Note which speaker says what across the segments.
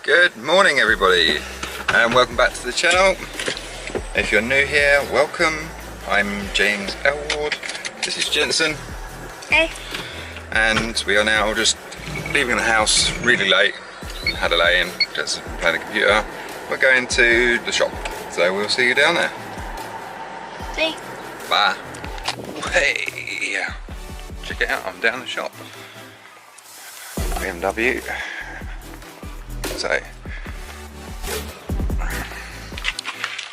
Speaker 1: Good morning everybody and welcome back to the channel. If you're new here, welcome. I'm James Elward, this is Jensen.
Speaker 2: Hey.
Speaker 1: And we are now just leaving the house really late. Had a lay-in, just playing the computer. We're going to the shop, so we'll see you down there.
Speaker 2: See.
Speaker 1: Bye. Hey, check it out, I'm down the shop. BMW.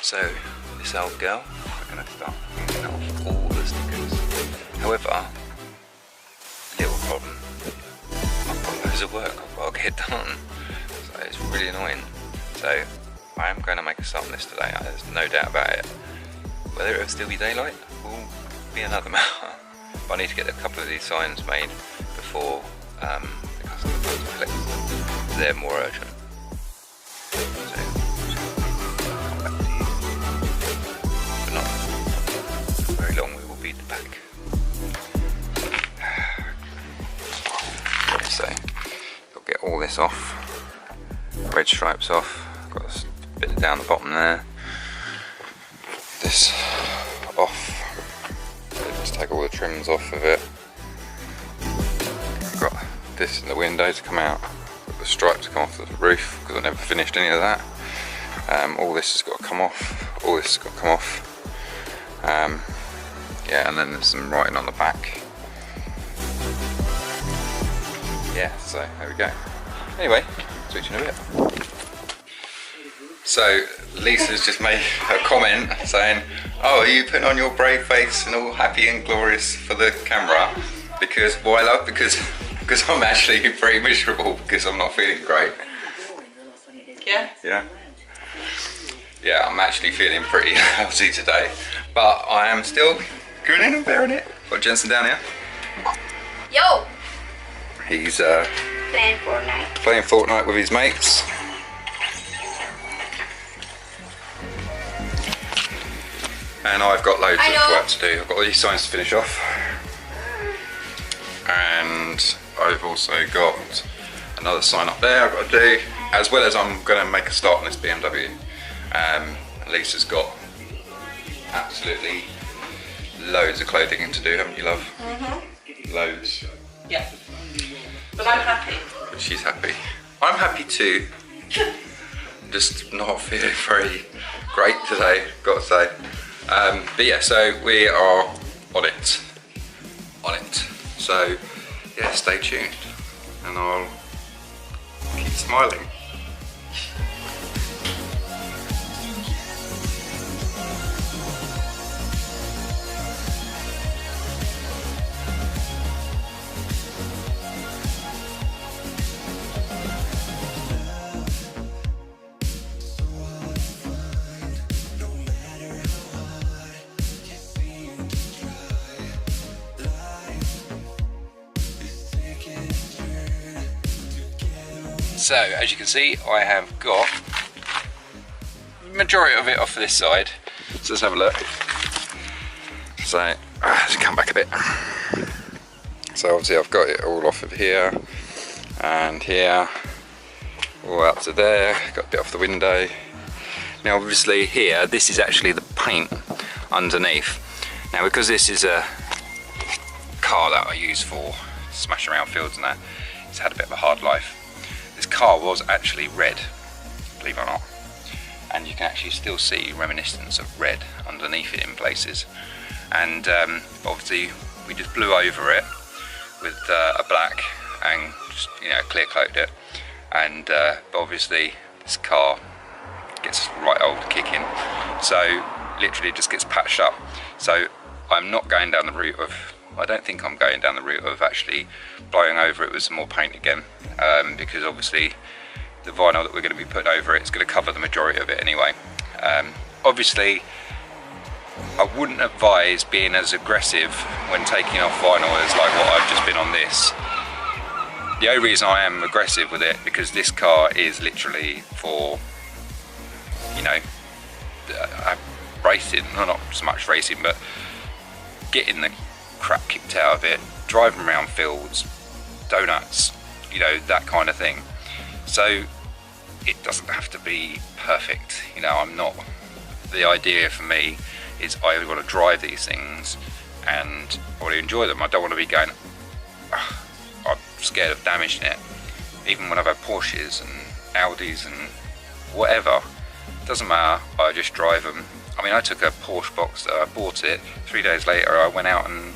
Speaker 1: So this old girl, we're going to start using off all the stickers. However, a little problem. I've got loads of work I've got to get done, so it's really annoying. So I am going to make a start on this today. There's no doubt about it. Whether it will still be daylight will be another matter. But I need to get a couple of these signs made before the customer comes to collect them. They're more urgent. So, come back to you. But not very long, we will be back. So, got to get all this off. Red stripes off. Got a bit down the bottom there. This off. Just take all the trims off of it. Got this in the window to come out. The stripes come off the roof because I never finished any of that. All this has got to come off. All this has got to come off. Yeah, and then there's some writing on the back. Yeah, so there we go. Anyway, switch in a bit. So Lisa's just made a comment saying, "Oh, are you putting on your brave face and all happy and glorious for the camera?" Because why, love? Because I'm actually pretty miserable because I'm not feeling great.
Speaker 2: Yeah?
Speaker 1: Yeah. Yeah, I'm actually feeling pretty lousy today. But I am still grinning and bearing it. Got Jensen down here.
Speaker 2: Yo!
Speaker 1: He's
Speaker 2: Playing Fortnite.
Speaker 1: playing Fortnite with his mates. And I've got loads of work to do. I've got all these signs to finish off. And I've also got another sign up there I've got to do, as well as I'm going to make a start on this BMW. Lisa's got absolutely loads of clothing to do, haven't you, love? Mm-hmm. Loads.
Speaker 3: Yeah. But I'm happy.
Speaker 1: But she's happy. I'm happy too. Just not feeling very great today, got to say. But yeah, so we are on it. So yeah, stay tuned and I'll keep smiling. So, as you can see, I have got the majority of it off this side. So let's have a look. So, let's come back a bit. So obviously I've got it all off of here and here, all up to there. Got a bit off the window. Now obviously here, this is actually the paint underneath. Now because this is a car that I use for smashing around fields and that, it's had a bit of a hard life. This car was actually red, believe it or not, and you can actually still see reminiscence of red underneath it in places. And obviously we just blew over it with a black and just, you know, clear coated it. And but obviously this car gets right old kicking, so literally just gets patched up. So I'm not going down the route of, I don't think I'm going down the route of actually blowing over it with some more paint again, because obviously the vinyl that we're going to be putting over it is going to cover the majority of it anyway. Obviously I wouldn't advise being as aggressive when taking off vinyl as like what I've just been on this. The only reason I am aggressive with it because this car is literally for, you know, racing, not so much racing, but getting the crap kicked out of it, driving around fields, donuts, you know, that kind of thing. So it doesn't have to be perfect. You know, I'm not, the idea for me is I want to drive these things and I want to enjoy them. I don't want to be going, I'm scared of damaging it. Even when I've had Porsches and Audis and whatever, doesn't matter, I just drive them. I mean, I took a Porsche Boxster, I bought it, 3 days later I went out and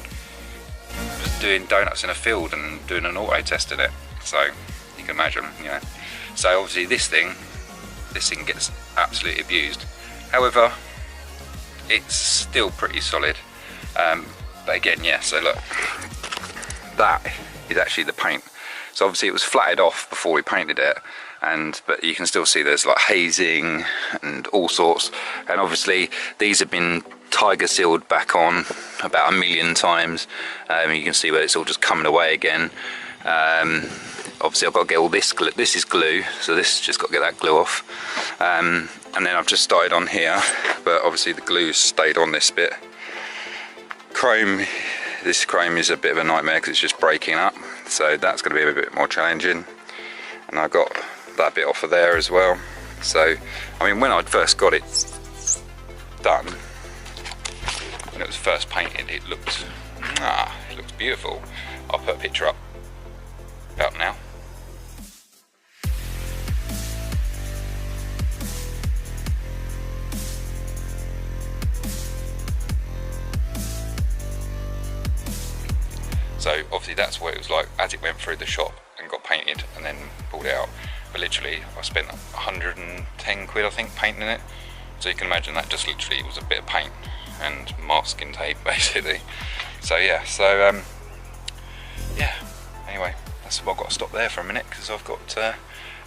Speaker 1: was doing donuts in a field and doing an auto test in it. So you can imagine, you know. So obviously this thing gets absolutely abused. However, it's still pretty solid. But again, yeah, so look, that is actually the paint. So obviously it was flatted off before we painted it, but you can still see there's like hazing and all sorts. And obviously these have been tiger sealed back on about 1 million times. You can see where it's all just coming away again. Obviously I've got to get all this glue. This is glue, so this just got to get that glue off. And then I've just started on here, but obviously the glue's stayed on this bit. Chrome, this chrome is a bit of a nightmare because it's just breaking up, so that's going to be a bit more challenging. And I got that bit off of there as well. So I mean, when I first got it done, when it was first painted, it looked beautiful. I'll put a picture up about now. So obviously that's what it was like as it went through the shop and got painted and then pulled it out. But literally I spent 110 quid I think painting it. So you can imagine that just literally was a bit of paint and masking tape basically. So yeah, yeah, anyway, that's what I've got to stop there for a minute because I've got to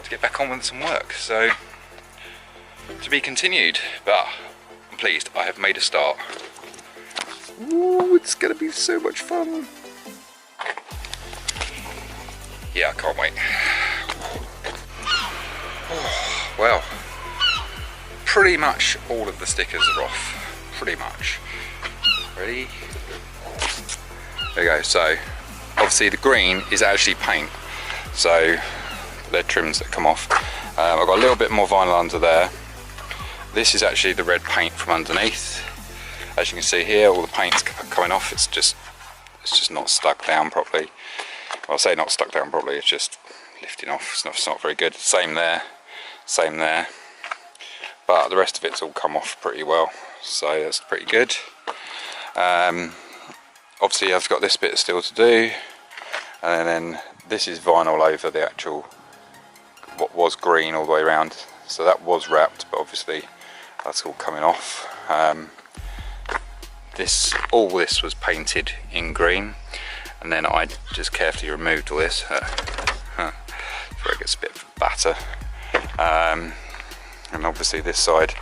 Speaker 1: get back on with some work. So to be continued, but I'm pleased I have made a start. Ooh, it's gonna be so much fun. Yeah, I can't wait. Well, pretty much all of the stickers are off. Pretty much. Ready? There we go. So, obviously the green is actually paint. So, they're trims that come off. I've got a little bit more vinyl under there. This is actually the red paint from underneath. As you can see here, all the paint's coming off. It's just not stuck down properly. Well, I say not stuck down properly, it's just lifting off. It's not very good. Same there, same there. But the rest of it's all come off pretty well, so that's pretty good. Obviously I've got this bit still to do, and then this is vinyl over the actual, what was green all the way around. So that was wrapped, but obviously that's all coming off. All this was painted in green, and then I just carefully removed all this before it gets a bit of batter. And obviously this side,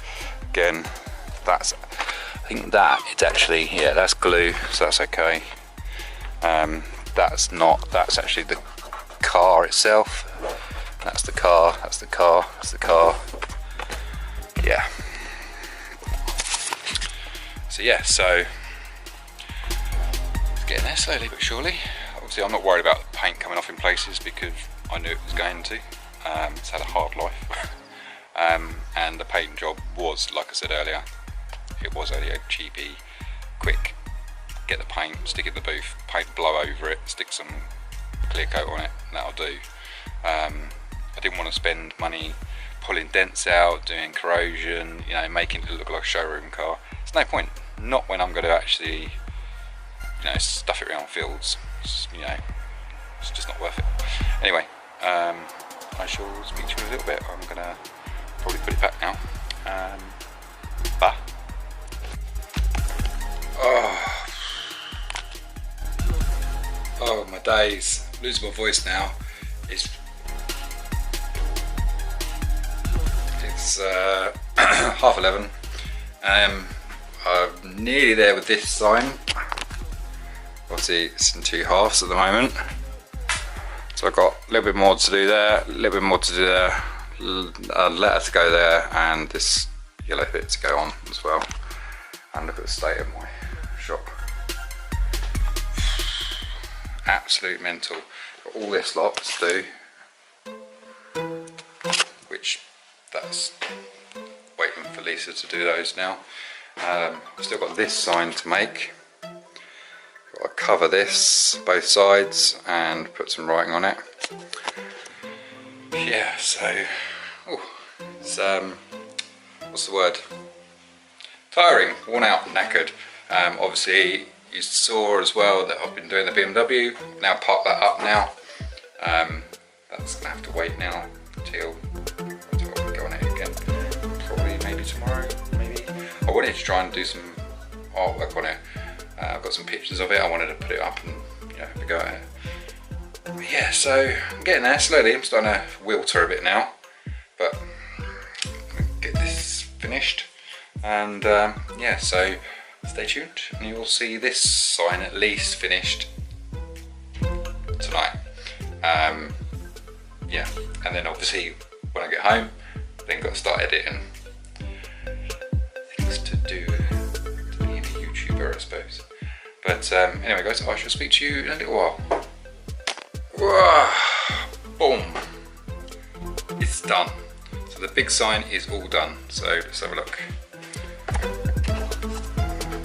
Speaker 1: again, I think it's actually, yeah, that's glue, so that's okay. That's actually the car itself. That's the car, that's the car, that's the car. Yeah. So yeah, so it's getting there slowly but surely. Obviously I'm not worried about the paint coming off in places because I knew it was going to. It's had a hard life. And the paint job was, like I said earlier, it was only a cheapy, quick, get the paint, stick it in the booth, paint, blow over it, stick some clear coat on it, and that'll do. I didn't want to spend money pulling dents out, doing corrosion, you know, making it look like a showroom car. There's no point, not when I'm going to actually, you know, stuff it around fields. You know, it's just not worth it. Anyway, I shall speak to you in a little bit. I'm going to probably put it back now. Bye. Oh my days, losing my voice now. It's 11:30. I'm nearly there with this sign. Obviously it's in 2 halves at the moment. So I've got a little bit more to do there, a little bit more to do there, a letter to go there, and this yellow bit to go on as well. And look at the state of my shop. Absolute mental. Got all this lot to do, which that's waiting for Lisa to do those now. Still got this sign to make. Got to cover this both sides and put some writing on it. Yeah, so it's what's the word? Tiring, worn out, knackered. Obviously you saw as well that I've been doing the BMW. Now parked that up now. That's gonna have to wait now till we go on it again. Probably maybe tomorrow, maybe. I wanted to try and do some artwork on it. I've got some pictures of it. I wanted to put it up and have a go at it. But yeah, so I'm getting there slowly. I'm starting to wilter a bit now, but I'm gonna get this finished. And yeah, so stay tuned and you will see this sign at least finished tonight. Yeah, and then obviously when I get home, then got to start editing. Things to do to being a YouTuber, I suppose. But anyway guys, I shall speak to you in a little while. Whoa, boom, it's done. So the big sign is all done, so let's have a look.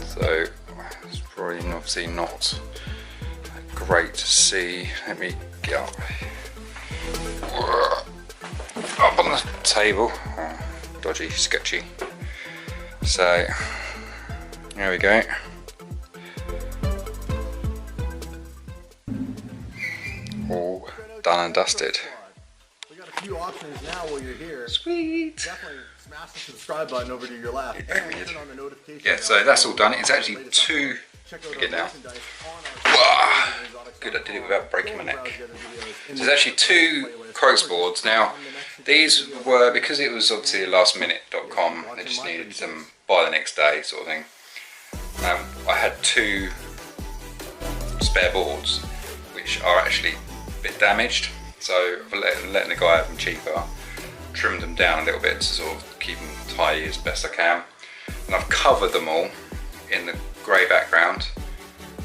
Speaker 1: So it's probably obviously not great to see. Let me get up on the table. Oh, dodgy, sketchy. So there we go. All done and dusted.
Speaker 4: We got a few options now while you're here.
Speaker 1: Sweet.
Speaker 4: Definitely smash the subscribe button over to your left. And turn on the notification
Speaker 1: Yeah, so that's all done. It's actually two. Get now. Wow. Good, I did it without breaking my neck. So there's actually two cross boards now. These were, because it was obviously lastminute.com, they just needed them by the next day sort of thing. I had two spare boards which are actually a bit damaged, so I'm letting the guy have them cheaper, trimmed them down a little bit to sort of keep them tidy as best I can, and I've covered them all in the grey background,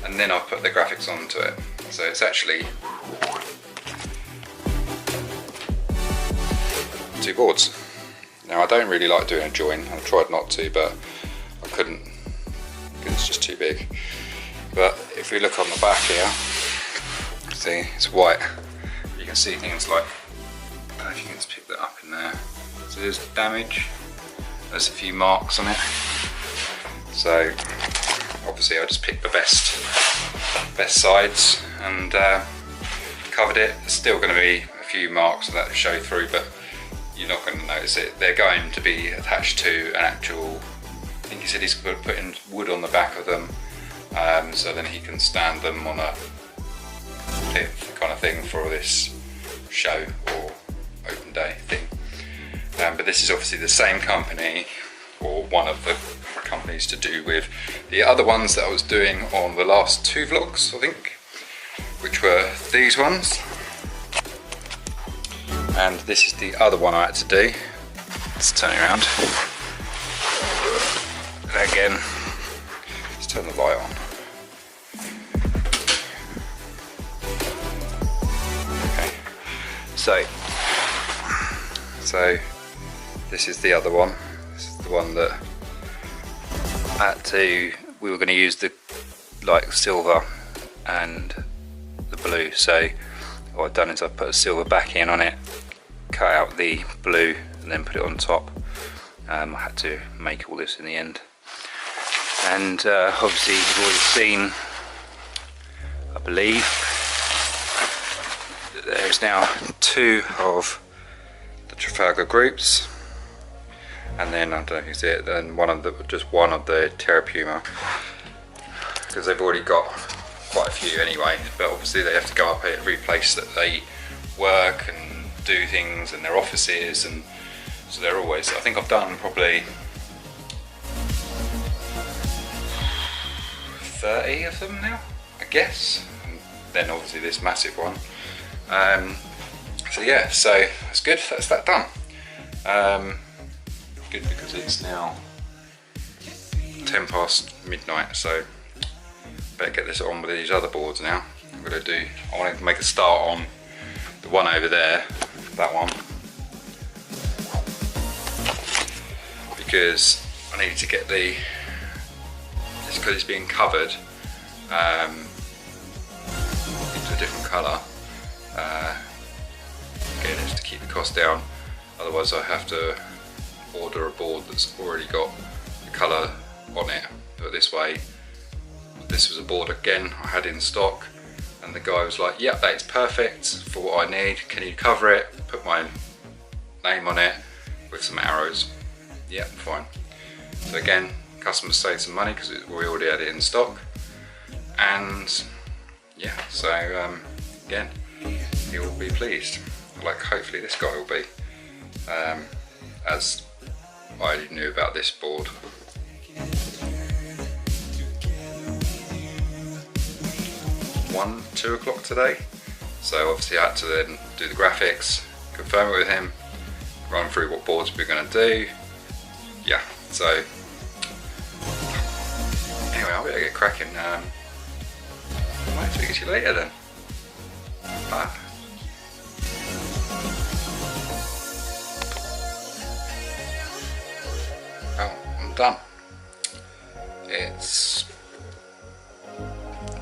Speaker 1: and then I've put the graphics onto it, so it's actually two boards. Now I don't really like doing a join, I tried not to, but I couldn't because it's just too big. But if we look on the back here, see, it's white. You can see things like, I don't know if you can just pick that up in there. So there's damage, there's a few marks on it. So obviously I just picked the best sides and covered it. There's still going to be a few marks that show through, but you're not going to notice it. They're going to be attached to an actual, I think he said he's putting wood on the back of them, so then he can stand them on a plinth kind of thing for this show or open day thing. But this is obviously the same company, or one of the companies to do with the other ones that I was doing on the last two vlogs, I think, which were these ones. And this is the other one I had to do. Let's turn it around. And again, let's turn the light on. Okay, so this is the other one. This is the one that we were going to use the like silver and the blue. So what I've done is I've put a silver backing on it, cut out the blue and then put it on top. I had to make all this in the end. And obviously you've already seen, I believe, there's now two of the Trafalgar groups, and then I don't know if you see it, then just one of the Terra Puma, because they've already got quite a few anyway, but obviously they have to go up at every place that they work and do things in their offices, and so they're always, I think I've done probably 30 of them now, I guess, and then obviously this massive one. So yeah, so that's good, that's that done. Good, because it's now 10 past midnight, so better get this on with these other boards now. I want to make a start on the one over there, that one. because I needed to get the, it's because it's being covered into a different colour. Again, it's to keep the cost down, otherwise I have to order a board that's already got the colour on it. But this way, this was a board again I had in stock, and the guy was like, yep, that's perfect for what I need, can you cover it, put my name on it with some arrows. Yep, fine. So again, customers saved some money because we already had it in stock, and yeah, so again, he will be pleased, like hopefully this guy will be, as I knew about this board. $1, 2 o'clock today, so obviously I had to then do the graphics, confirm it with him, run through what boards we're going to do. Yeah, so anyway, I better get cracking. I might speak to you later then. Bye. Oh, I'm done. It's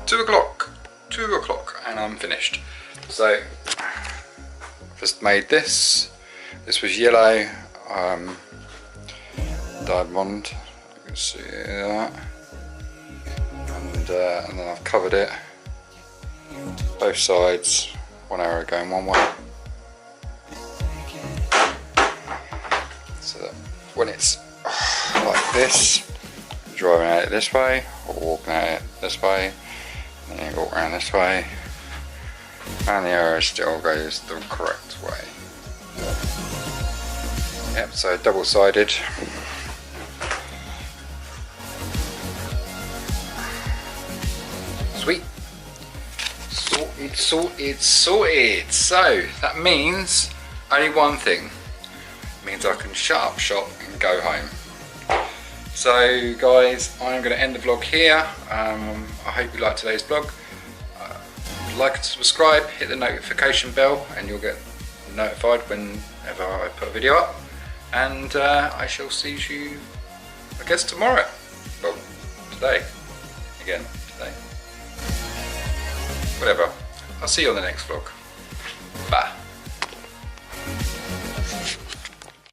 Speaker 1: 2 o'clock. 2 o'clock and I'm finished. So just made this. This was yellow diamond. You can see that. And then I've covered it both sides. One arrow going one way. So that when it's like this, driving at it this way or walking at it this way, and then you walk around this way, and the arrow still goes the correct way. Yep, so double-sided. Sweet. Sorted, sorted, sorted. So that means only one thing. It means I can shut up shop and go home. So guys, I'm going to end the vlog here. I hope you liked today's vlog. Like and subscribe, hit the notification bell, and you'll get notified whenever I put a video up. And I shall see you, I guess, tomorrow. Well, today. Again, today. Whatever. I'll see you on the next vlog.